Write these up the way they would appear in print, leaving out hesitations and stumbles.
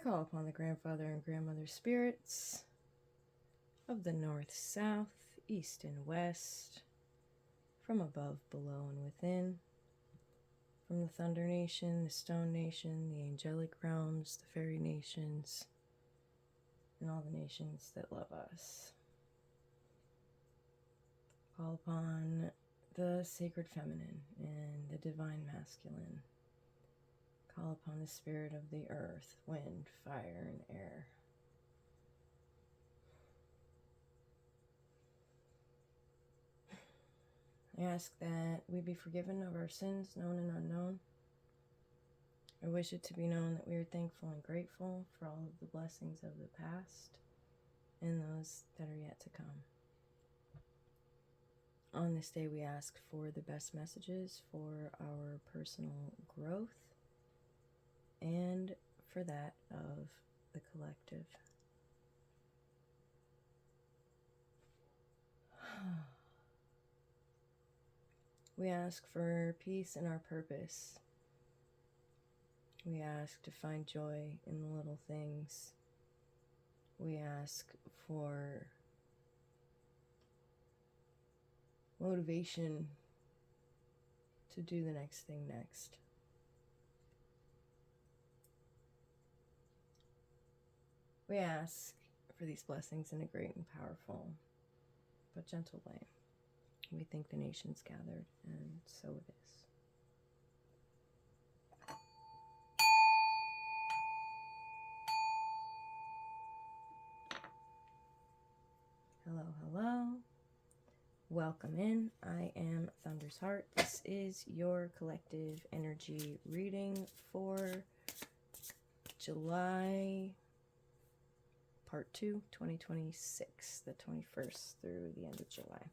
call upon the grandfather and grandmother spirits of the north, south, east, and west, from above, below, and within, from the Thunder Nation, the Stone Nation, the Angelic Realms, the Fairy Nations, and all the nations that love us. Call upon the Sacred Feminine and the Divine Masculine. Call upon the spirit of the earth, wind, fire, and air. I ask that we be forgiven of our sins, known and unknown. I wish it to be known that we are thankful and grateful for all of the blessings of the past and those that are yet to come. On this day, we ask for the best messages for our personal growth and for that of the collective. We ask for peace in our purpose. We ask to find joy in the little things. We ask for motivation to do the next thing next. We ask for these blessings in a great and powerful but gentle way. We thank the nations gathered, and so it is. Hello, hello. Welcome in. I am Thunder's Heart. This is your collective energy reading for July Part 2, 2026, the 21st through the end of July.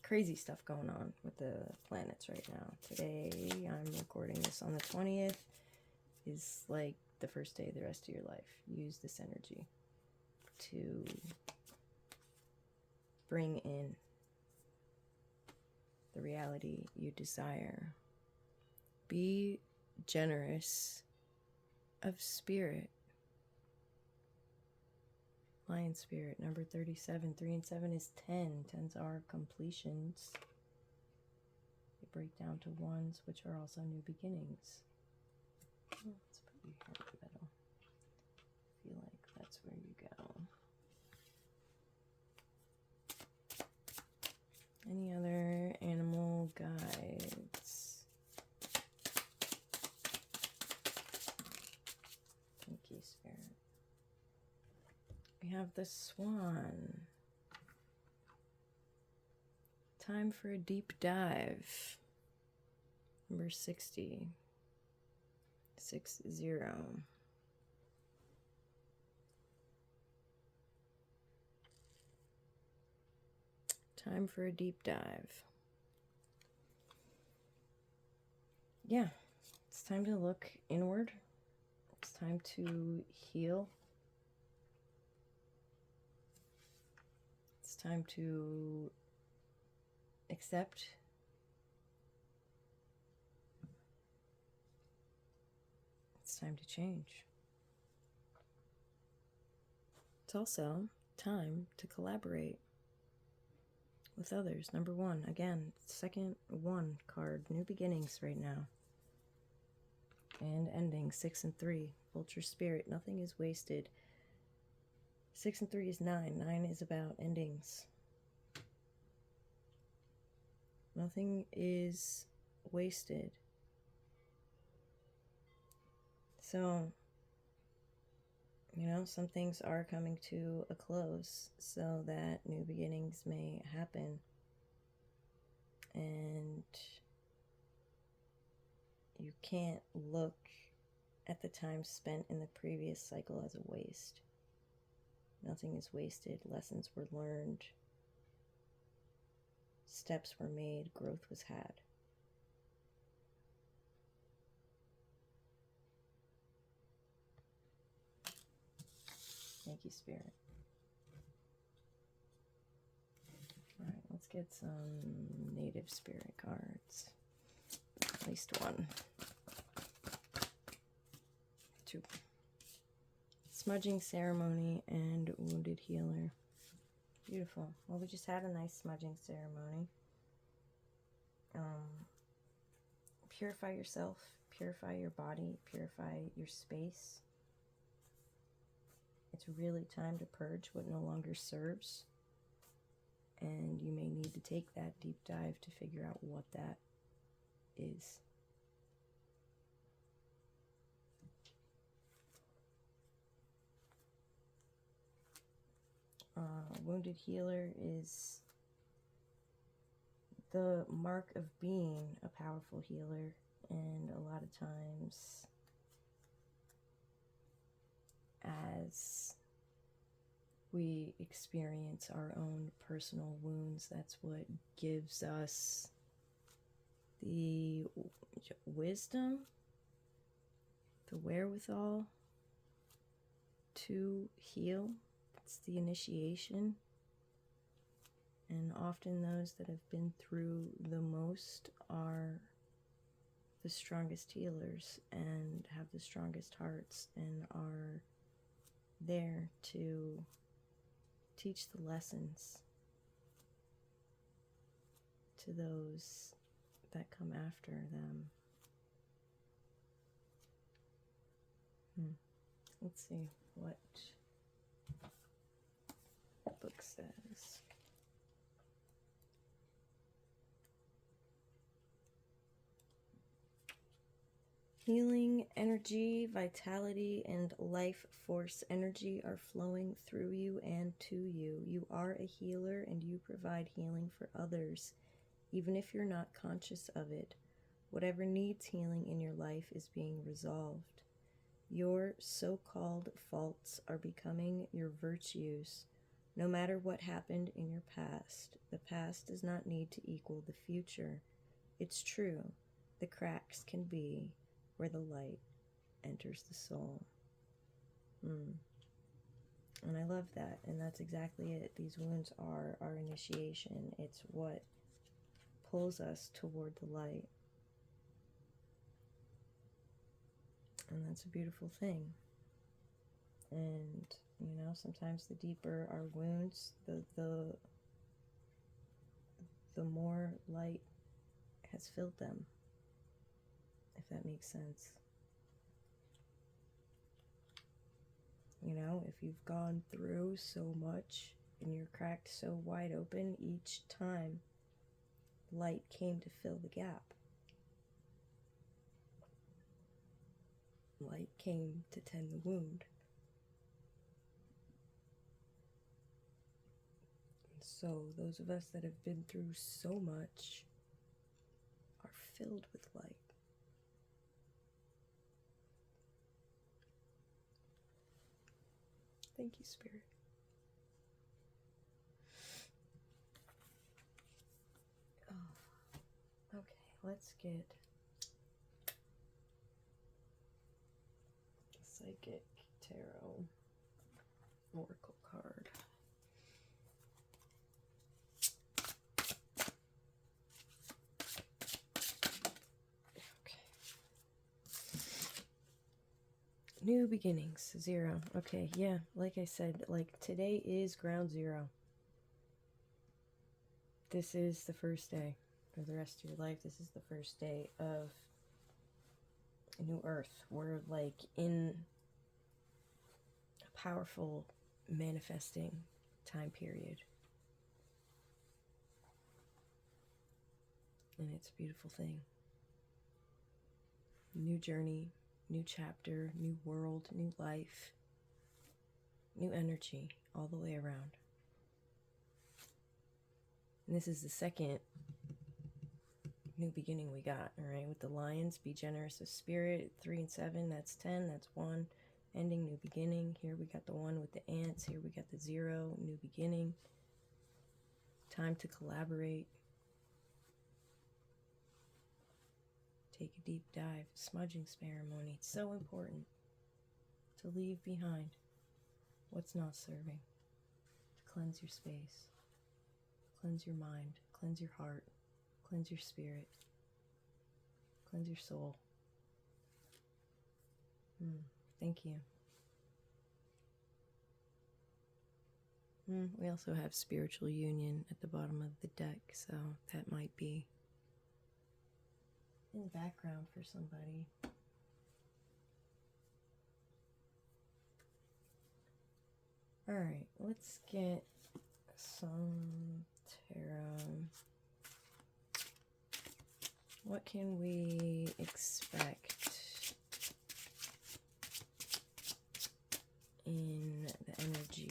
Crazy stuff going on with the planets right now. Today, I'm recording this on the 20th, is like the first day of the rest of your life. Use this energy to bring in the reality you desire. Be generous of spirit. Lion spirit, number 37. 3 and 7 is 10. 10s are completions. They break down to 1s, which are also new beginnings. Oh, it's pretty heavy metal. I feel like that's where you go. Any other animal guides? Thank you, Spirit. We have the Swan. Time for a deep dive. Number 60. 60. Time for a deep dive. Yeah, it's time to look inward. It's time to heal. It's time to accept. It's time to change. It's also time to collaborate with others. Number 1, again, second 1 card, new beginnings right now. And ending, 6 and 3, vulture spirit, nothing is wasted. 6 and 3 is 9. 9 is about endings. Nothing is wasted. So, some things are coming to a close so that new beginnings may happen. And you can't look at the time spent in the previous cycle as a waste. Nothing is wasted. Lessons were learned. Steps were made. Growth was had. Thank you, Spirit. Alright, let's get some native spirit cards. At least one. YouTube. Smudging ceremony and wounded healer. Beautiful. Well, we just had a nice smudging ceremony. Purify yourself, purify your body, purify your space. It's really time to purge what no longer serves. And you may need to take that deep dive to figure out what that is. Wounded healer is the mark of being a powerful healer, and a lot of times as we experience our own personal wounds, that's what gives us the wisdom, the wherewithal to heal. It's the initiation. And often those that have been through the most are the strongest healers and have the strongest hearts and are there to teach the lessons to those that come after them. Let's see what the book says. Healing energy, vitality, and life force energy are flowing through you and to you. You are a healer and you provide healing for others, even if you're not conscious of it. Whatever needs healing in your life is being resolved. Your so-called faults are becoming your virtues. No matter what happened in your past, the past does not need to equal the future. It's true, the cracks can be where the light enters the soul. And I love that, and that's exactly it. These wounds are our initiation. It's what pulls us toward the light. And that's a beautiful thing. And, you know, sometimes the deeper our wounds, the more light has filled them, if that makes sense. You know, if you've gone through so much and you're cracked so wide open, each time light came to fill the gap. Light came to tend the wound. So those of us that have been through so much are filled with light. Thank you, Spirit. Oh, okay, let's get Psychic Tarot Oracle card. New beginnings, 0. Okay, yeah, like I said, like today is ground zero. This is the first day for the rest of your life. This is the first day of a new earth. We're like in a powerful manifesting time period. And it's a beautiful thing. New journey, new chapter, new world, new life, new energy all the way around. And this is the second new beginning we got, all right? With the lions, be generous of spirit, 3 and 7, that's 10, that's 1. Ending, new beginning. Here we got the 1 with the ants. Here we got the 0, new beginning. Time to collaborate. Take a deep dive. Smudging ceremony. It's so important to leave behind what's not serving. To cleanse your space. Cleanse your mind. Cleanse your heart. Cleanse your spirit. Cleanse your soul. Thank you. We also have spiritual union at the bottom of the deck, so that might be in the background for somebody. All right, let's get some tarot. What can we expect in the energy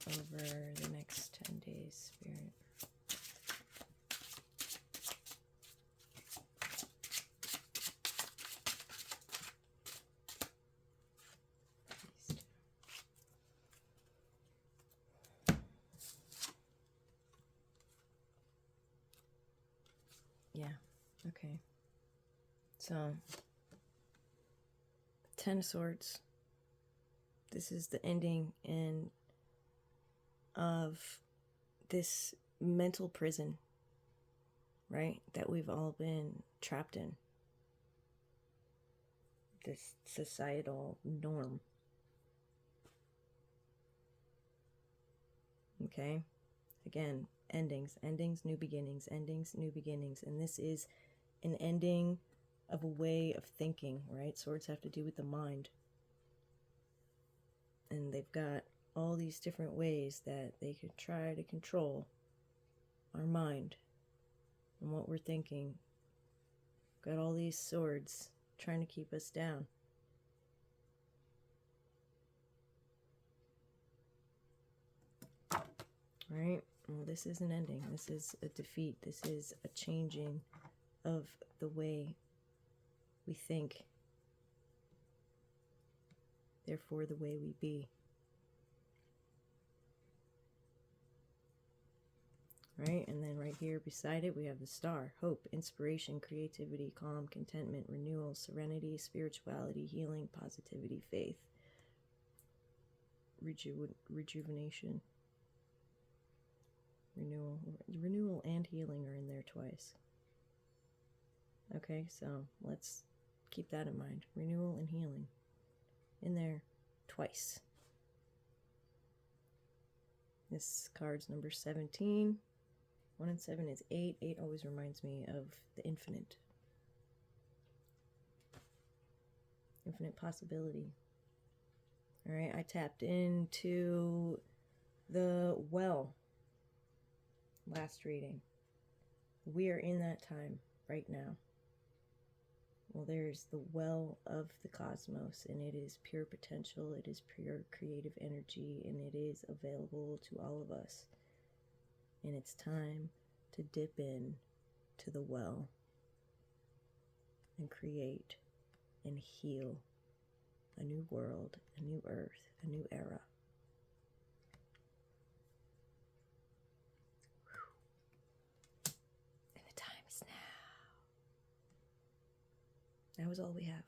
over the next 10 days, Spirit? Yeah, okay. So, 10 of Swords. This is the ending of this mental prison, right? That we've all been trapped in. This societal norm. Okay? Again, endings, new beginnings, endings, new beginnings. And this is an ending of a way of thinking, right? Swords have to do with the mind. And they've got all these different ways that they could try to control our mind and what we're thinking. Got all these swords trying to keep us down. Right? Well, this is an ending. This is a defeat. This is a changing of the way we think. Therefore, the way we be. Right? And then right here beside it, we have the star. Hope, inspiration, creativity, calm, contentment, renewal, serenity, spirituality, healing, positivity, faith, rejuvenation, renewal. Renewal and healing are in there twice. Okay, so let's keep that in mind. Renewal and healing in there twice. This card's number 17. 1 and 7 is 8. 8 always reminds me of the infinite. Infinite possibility. All right, I tapped into the well last reading. We are in that time right now. Well, there's the well of the cosmos, and it is pure potential, it is pure creative energy, and it is available to all of us. And it's time to dip in to the well and create and heal a new world, a new earth, a new era. And the time is now. That was all we have.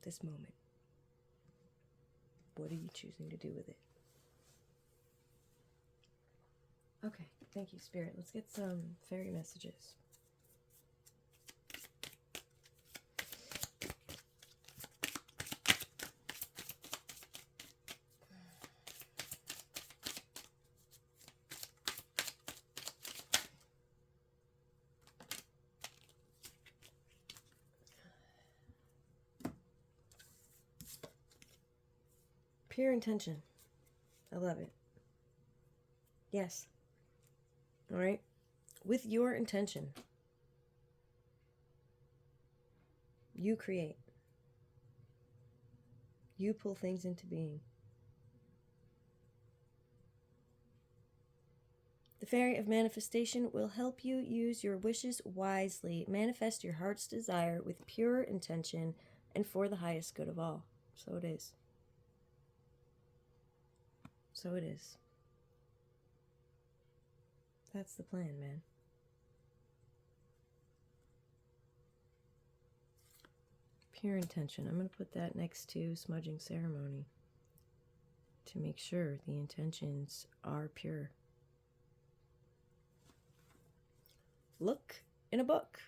This moment. What are you choosing to do with it? Okay, thank you, Spirit. Let's get some fairy messages. Pure intention. I love it. Yes. All right. With your intention, you create. You pull things into being. The Fairy of Manifestation will help you use your wishes wisely. Manifest your heart's desire with pure intention and for the highest good of all. So it is. So it is. That's the plan, man. Pure intention. I'm going to put that next to smudging ceremony to make sure the intentions are pure. Look in a book.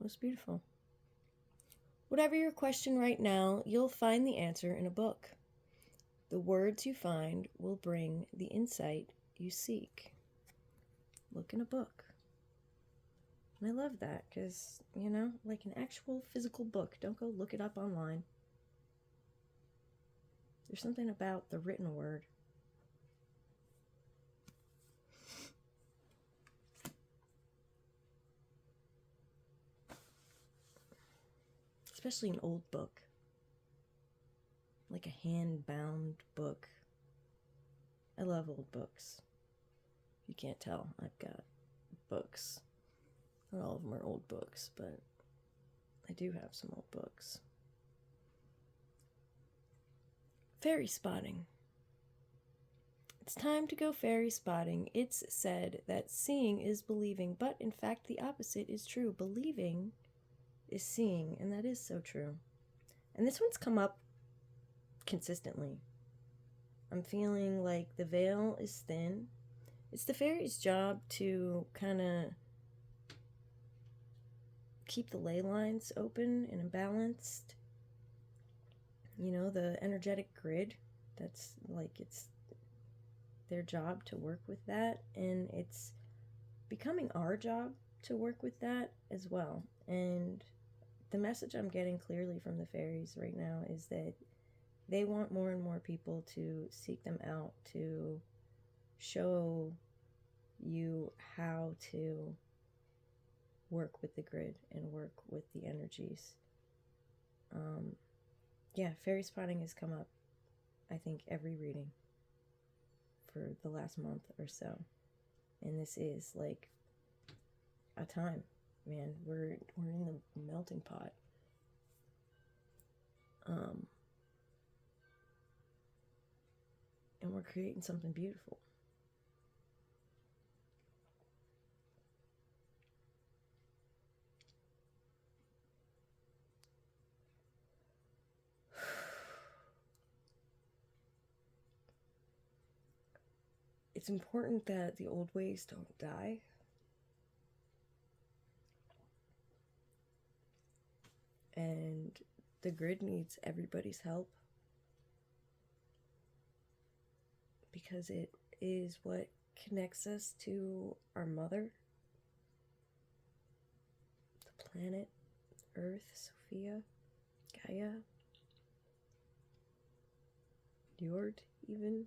Most beautiful. Whatever your question right now, you'll find the answer in a book. The words you find will bring the insight you seek. Look in a book. And I love that because, like an actual physical book. Don't go look it up online. There's something about the written word. Especially an old book. Like a hand-bound book. I love old books. You can't tell, I've got books. Not all of them are old books, but I do have some old books. Fairy spotting. It's time to go fairy spotting. It's said that seeing is believing, but in fact the opposite is true. Believing is seeing, and that is so true. And this one's come up consistently. I'm feeling like the veil is thin. It's the fairy's job to kind of keep the ley lines open and balanced. The energetic grid, that's like it's their job to work with that, and it's becoming our job to work with that as well. And the message I'm getting clearly from the fairies right now is that they want more and more people to seek them out, to show you how to work with the grid and work with the energies. Fairy spotting has come up, I think, every reading for the last month or so. And this is like a time, man. We're in the melting pot. And we're creating something beautiful. It's important that the old ways don't die. And the grid needs everybody's help. Because it is what connects us to our mother, the planet, Earth, Sophia, Gaia, Yord, even.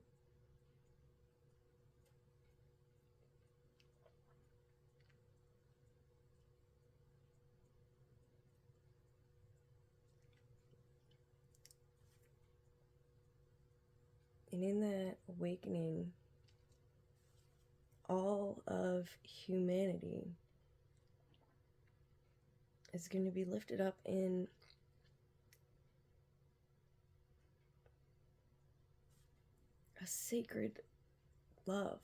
And in that awakening, all of humanity is going to be lifted up in a sacred love,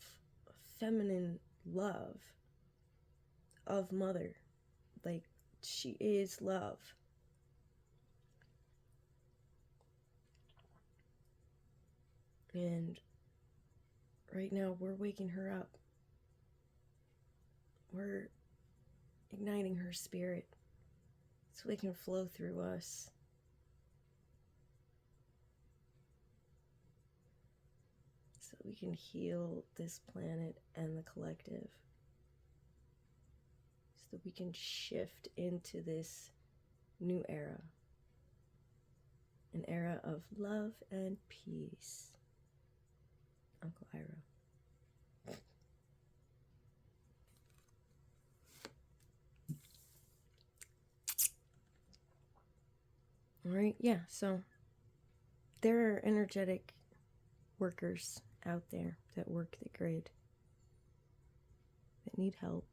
a feminine love of Mother. Like, she is love. And right now we're waking her up. We're igniting her spirit so it can flow through us. So we can heal this planet and the collective. So that we can shift into this new era. An era of love and peace. Uncle Iroh. Alright, yeah, so there are energetic workers out there that work the grid, that need help,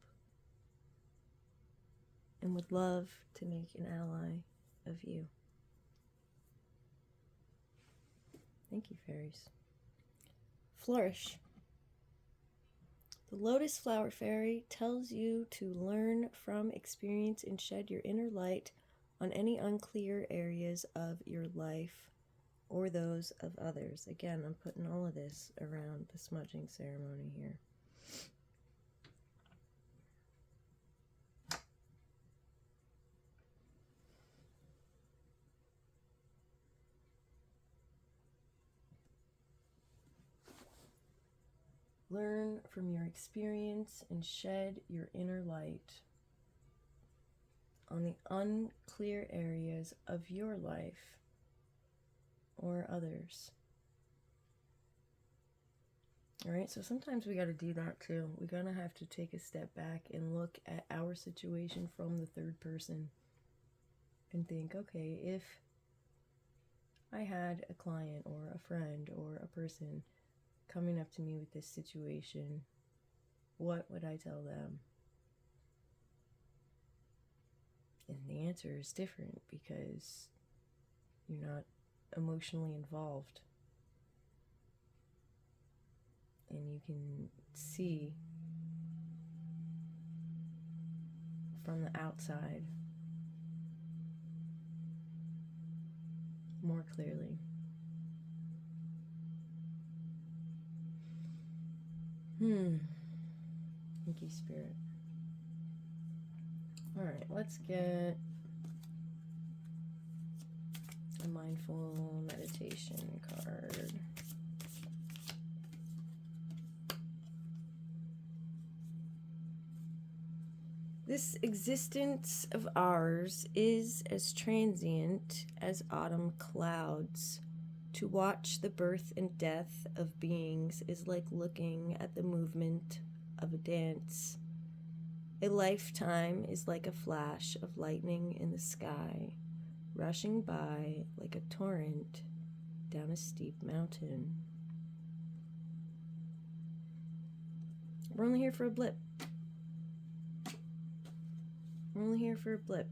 and would love to make an ally of you. Thank you, fairies. Flourish. The Lotus Flower Fairy tells you to learn from experience and shed your inner light on any unclear areas of your life or those of others. Again, I'm putting all of this around the smudging ceremony here. Learn from your experience and shed your inner light on the unclear areas of your life or others. All right, so sometimes we got to do that too. We're going to have to take a step back and look at our situation from the third person and think, okay, if I had a client or a friend or a person coming up to me with this situation, what would I tell them? And the answer is different because you're not emotionally involved. And you can see from the outside more clearly. Thank you, Spirit. All right, let's get a mindful meditation card. This existence of ours is as transient as autumn clouds. To watch the birth and death of beings is like looking at the movement of a dance. A lifetime is like a flash of lightning in the sky, rushing by like a torrent down a steep mountain. We're only here for a blip. We're only here for a blip.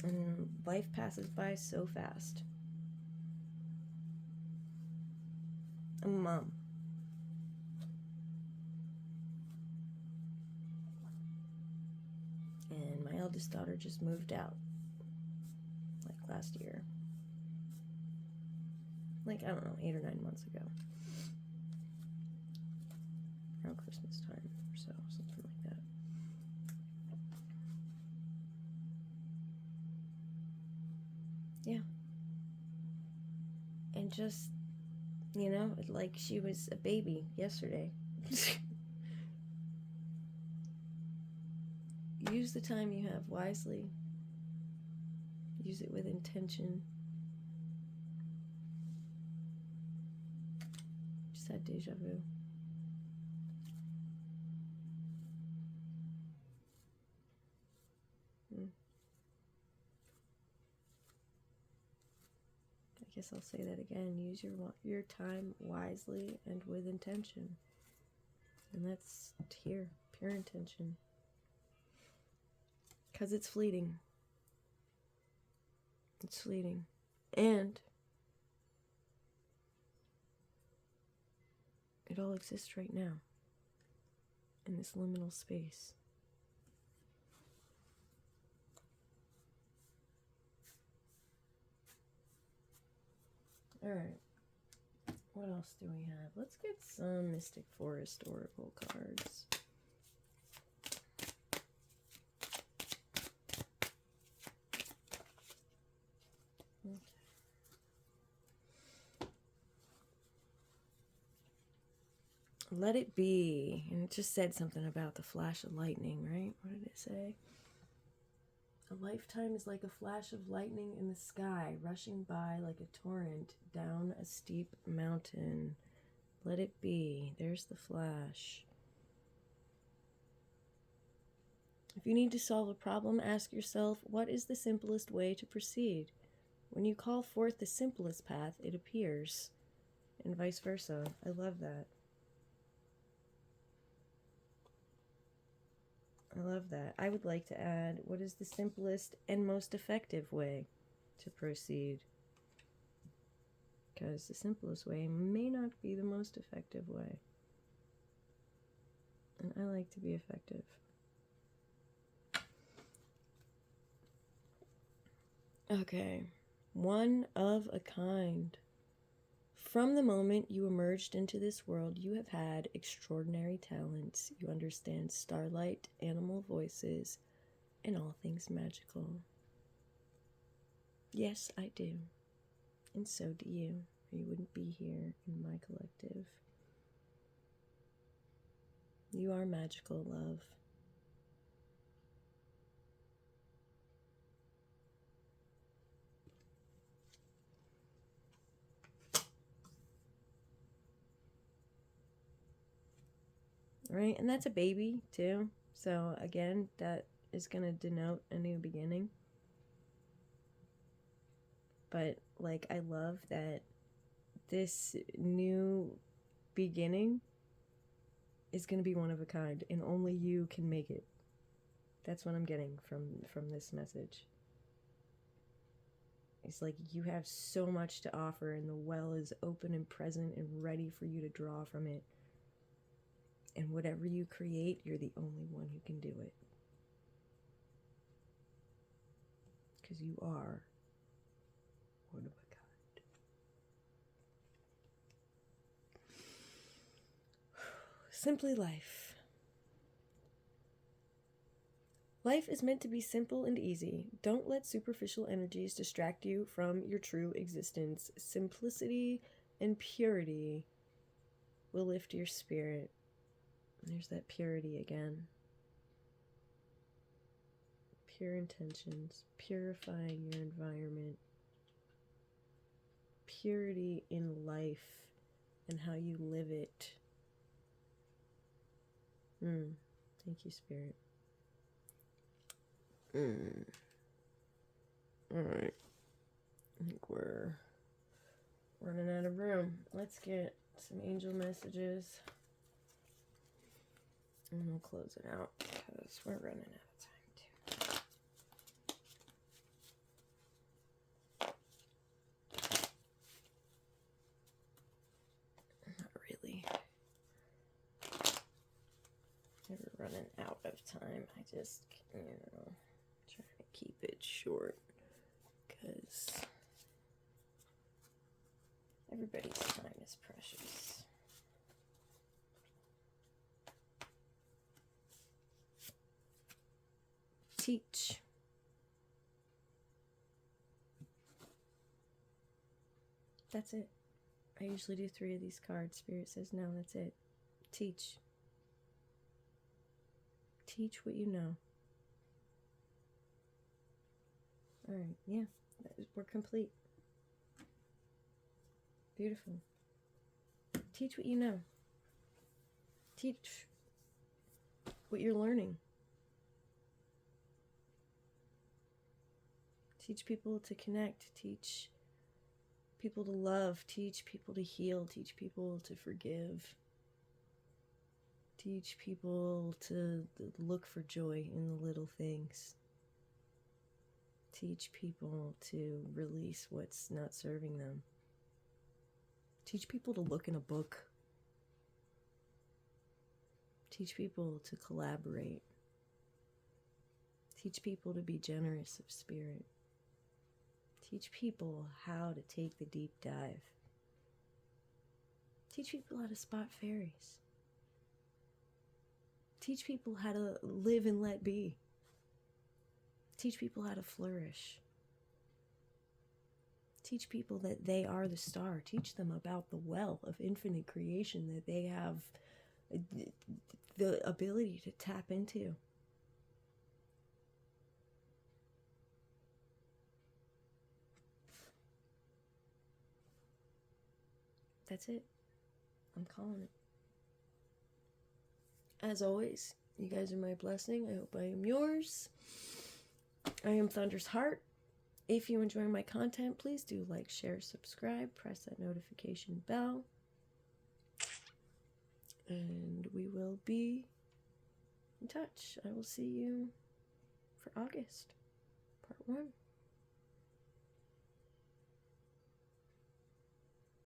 And life passes by so fast. I'm a mom. And my eldest daughter just moved out. Like last year. Like, I don't know, 8 or 9 months ago. Around Christmas time or so, something like that. Yeah. And just, you know, like she was a baby yesterday. Use the time you have wisely. Use it with intention. Just had deja vu. I guess I'll say that again. Use your time wisely and with intention. And that's here, pure intention. Because it's fleeting. It's fleeting. And it all exists right now. In this liminal space. Alright. What else do we have? Let's get some Mystic Forest Oracle cards. Okay. Let it be. And it just said something about the flash of lightning, right? What did it say? A lifetime is like a flash of lightning in the sky, rushing by like a torrent down a steep mountain. Let it be. There's the flash. If you need to solve a problem, ask yourself, what is the simplest way to proceed? When you call forth the simplest path, it appears. And vice versa. I love that. I love that. I would like to add, what is the simplest and most effective way to proceed? Because the simplest way may not be the most effective way. And I like to be effective. Okay. One of a kind. From the moment you emerged into this world, you have had extraordinary talents. You understand starlight, animal voices, and all things magical. Yes, I do. And so do you, or you wouldn't be here in my collective. You are magical, love. Right? And that's a baby, too. So, again, that is going to denote a new beginning. But, like, I love that this new beginning is going to be one of a kind, and only you can make it. That's what I'm getting from this message. It's like you have so much to offer, and the well is open and present and ready for you to draw from it. And whatever you create, you're the only one who can do it. Because you are one of a kind. Simply life. Life is meant to be simple and easy. Don't let superficial energies distract you from your true existence. Simplicity and purity will lift your spirit. There's that purity again. Pure intentions, purifying your environment, purity in life and how you live it. Thank you, Spirit. Alright. I think we're running out of room. Let's get some angel messages. And we'll close it out because we're running out of time too. Not really. Never running out of time. I just, try to keep it short because everybody's time is precious. Teach. That's it. I usually do 3 of these cards. Spirit says, no, that's it. Teach. Teach what you know. Alright, yeah. We're complete. Beautiful. Teach what you know. Teach what you're learning. Teach people to connect. Teach people to love. Teach people to heal. Teach people to forgive. Teach people to look for joy in the little things. Teach people to release what's not serving them. Teach people to look in a book. Teach people to collaborate. Teach people to be generous of spirit. Teach people how to take the deep dive. Teach people how to spot fairies. Teach people how to live and let be. Teach people how to flourish. Teach people that they are the star. Teach them about the well of infinite creation that they have the ability to tap into. That's it. I'm calling it. As always, you guys are my blessing. I hope I am yours. I am Thunder's Heart. If you enjoy my content, please do like, share, subscribe, press that notification bell. And we will be in touch. I will see you for August, part 1.